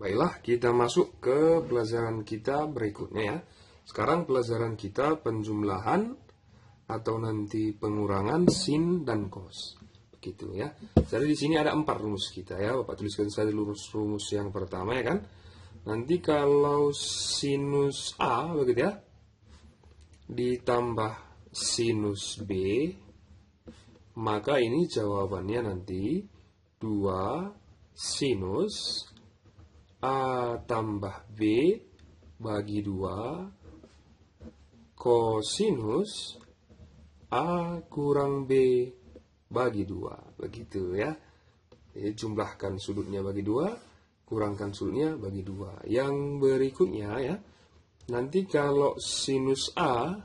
Baiklah, kita masuk ke pelajaran kita berikutnya ya. Sekarang pelajaran kita penjumlahan atau nanti pengurangan sin dan cos. Begitu ya. Jadi di sini ada 4 rumus kita ya. Bapak tuliskan saja rumus yang pertama ya kan. Nanti kalau sinus A begitu ya, ditambah sinus B, maka ini jawabannya nanti 2 sinus A tambah B bagi 2 kosinus A kurang B bagi 2. Begitu ya. Jadi jumlahkan sudutnya bagi 2, kurangkan sudutnya bagi 2. Yang berikutnya ya, nanti kalau sinus A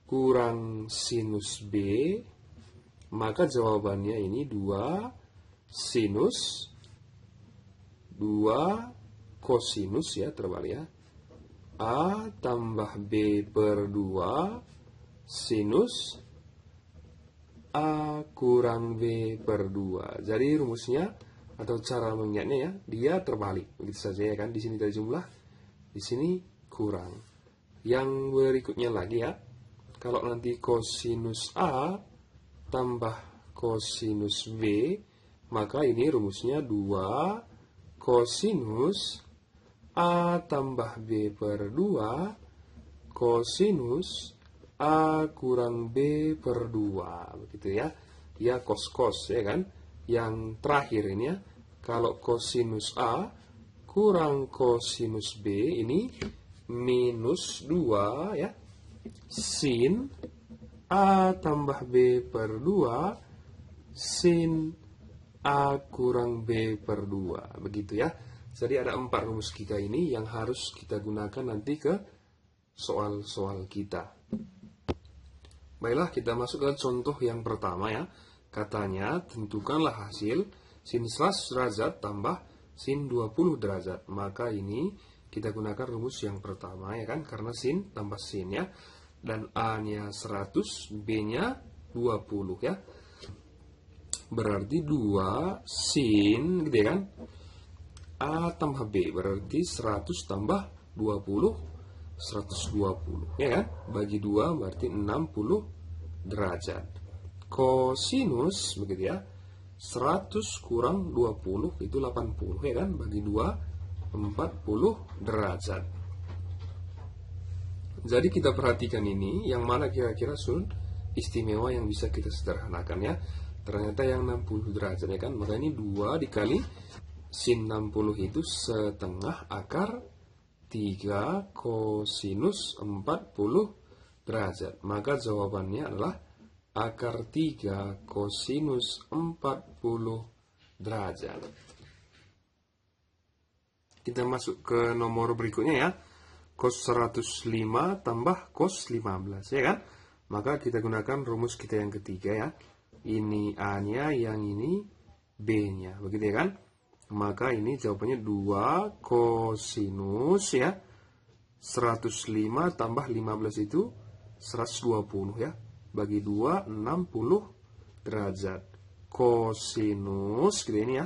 kurang sinus B, maka jawabannya ini 2 sinus 2 kosinus ya, terbalik ya, A tambah B per 2 sinus A kurang B per 2. Jadi rumusnya atau cara mengingatnya ya, dia terbalik. Begitu saja ya kan. Di sini dari jumlah, di sini kurang. Yang berikutnya lagi ya, kalau nanti kosinus A tambah kosinus B, maka ini rumusnya 2 kosinus A tambah B per 2 kosinus A kurang B per 2. Begitu ya. Ya kos-kos ya kan. Yang terakhir ini ya, kalau kosinus A kurang kosinus B, ini minus 2 ya, sin A tambah B per 2 sin A kurang B per 2. Begitu ya. Jadi ada 4 rumus kita ini yang harus kita gunakan nanti ke soal-soal kita. Baiklah, kita masuk ke contoh yang pertama ya. Katanya, tentukanlah hasil sin 100 derajat tambah sin 20 derajat. Maka ini kita gunakan rumus yang pertama ya kan, karena sin tambah sin ya. Dan A-nya 100, B-nya 20 ya. Berarti 2 sin gitu ya kan. A tambah B berarti 100 tambah 20 120 ya kan. Bagi 2 berarti 60 derajat. Kosinus begitu ya, 100 kurang 20 itu 80 ya kan. Bagi 2 40 derajat. Jadi kita perhatikan ini, yang mana kira-kira sun istimewa yang bisa kita sederhanakan ya. Ternyata yang 60 derajat ya kan. Maka ini 2 dikali sin 60 itu setengah akar 3 kosinus 40 derajat. Maka jawabannya adalah akar 3 kosinus 40 derajat. Kita masuk ke nomor berikutnya ya. Cos 105 tambah cos 15 ya kan. Maka kita gunakan rumus kita yang ketiga ya. Ini A-nya, yang ini B-nya. Begitu ya kan. Maka ini jawabannya 2 kosinus ya, 105 tambah 15 itu 120 ya. Bagi 2 60 derajat. Kosinus gitu ini ya,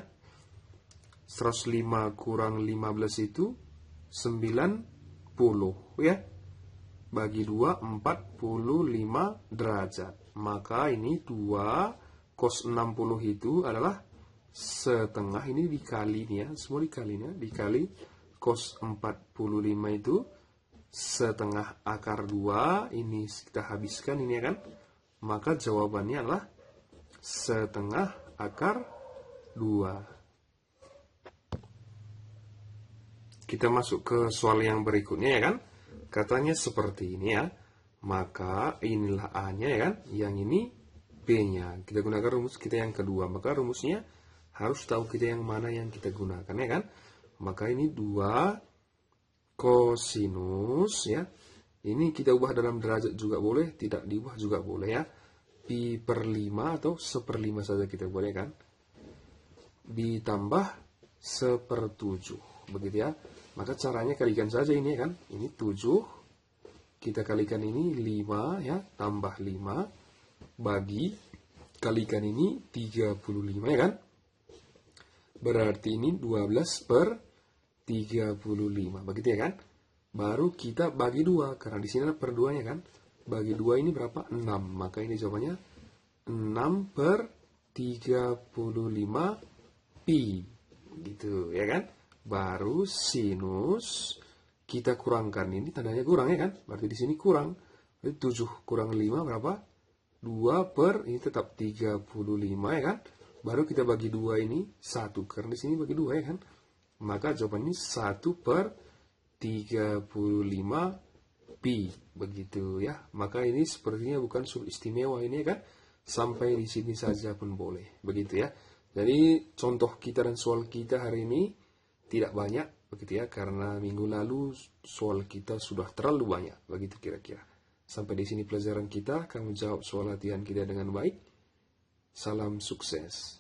105 kurang 15 itu 90 ya. Bagi 2 45 derajat. Maka ini 2 cos 60 itu adalah setengah, ini dikali nih ya, semua dikali nih ya, dikali cos 45 itu setengah akar 2, ini kita habiskan ini ya kan. Maka jawabannya adalah setengah akar 2. Kita masuk ke soal yang berikutnya ya kan. Katanya seperti ini ya. Maka inilah A-nya ya kan, yang ini B-nya. Kita gunakan rumus kita yang kedua. Maka rumusnya harus tahu kita yang mana yang kita gunakan ya kan. Maka ini 2 kosinus ya. Ini kita ubah dalam derajat juga boleh, tidak diubah juga boleh ya. Pi per 5 atau 1/5 saja kita boleh kan. Ditambah 1/7 begitu ya. Maka caranya kalikan saja ini ya kan. Ini 7, kita kalikan ini 5 ya, tambah 5 bagi kalikan ini 35 ya kan. Berarti ini 12/35 35. Begitu ya kan? Baru kita bagi 2, karena di sini ada per 2-nya kan. Bagi 2 ini berapa? 6. Maka ini jawabannya 6 per 35 pi. Gitu ya kan? Baru sinus kita kurangkan, ini tandanya kurang ya kan? Berarti di sini kurang. Berarti 7 kurang 5 berapa? 2 per, ini tetap 35 ya kan? Baru kita bagi 2 ini 1, karena di sini bagi 2 ya kan? Maka jawabannya 1 per 35 pi. Begitu ya. Maka ini sepertinya bukan sub istimewa ini ya kan? Sampai di sini saja pun boleh. Begitu ya. Jadi contoh kita dan soal kita hari ini tidak banyak, begitu ya, karena minggu lalu soal kita sudah terlalu banyak, begitu kira-kira. Sampai di sini pelajaran kita, kamu jawab soal latihan kita dengan baik. Salam sukses.